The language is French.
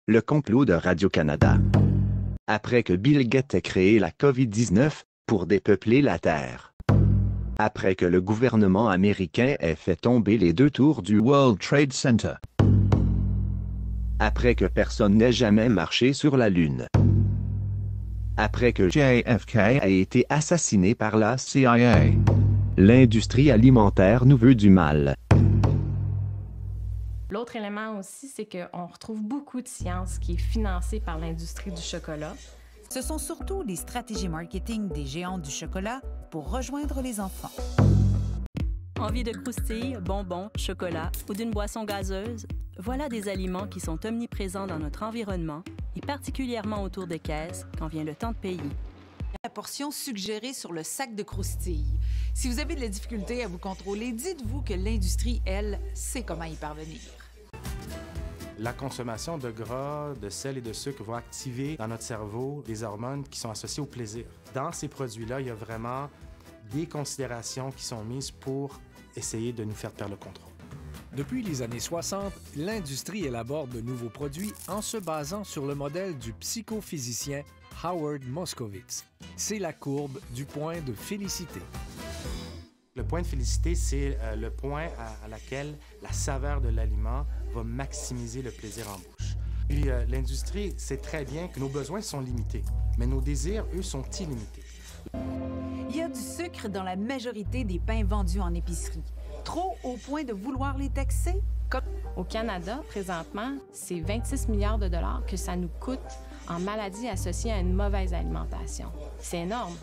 Le complot de Radio-Canada. Après que Bill Gates ait créé la COVID-19 pour dépeupler la Terre. Après que le gouvernement américain ait fait tomber les 2 tours du World Trade Center. Après que personne n'ait jamais marché sur la Lune. Après que JFK ait été assassiné par la CIA. L'industrie alimentaire nous veut du mal. L'autre élément aussi, c'est qu'on retrouve beaucoup de science qui est financée par l'industrie du chocolat. Ce sont surtout les stratégies marketing des géants du chocolat pour rejoindre les enfants. Envie de croustilles, bonbons, chocolat ou d'une boisson gazeuse? Voilà des aliments qui sont omniprésents dans notre environnement et particulièrement autour des caisses quand vient le temps de payer. La portion suggérée sur le sac de croustilles. Si vous avez de la difficulté à vous contrôler, dites-vous que l'industrie, elle, sait comment y parvenir. La consommation de gras, de sel et de sucre va activer dans notre cerveau des hormones qui sont associées au plaisir. Dans ces produits-là, il y a vraiment des considérations qui sont mises pour essayer de nous faire perdre le contrôle. Depuis les années 60, l'industrie élabore de nouveaux produits en se basant sur le modèle du psychophysicien Howard Moskowitz. C'est la courbe du point de félicité. Le point de félicité, c'est le point à laquelle la saveur de l'aliment va maximiser le plaisir en bouche. Puis l'industrie sait très bien que nos besoins sont limités, mais nos désirs, eux, sont illimités. Il y a du sucre dans la majorité des pains vendus en épicerie. Trop au point de vouloir les taxer? Au Canada, présentement, c'est 26 milliards de dollars que ça nous coûte en maladies associées à une mauvaise alimentation. C'est énorme.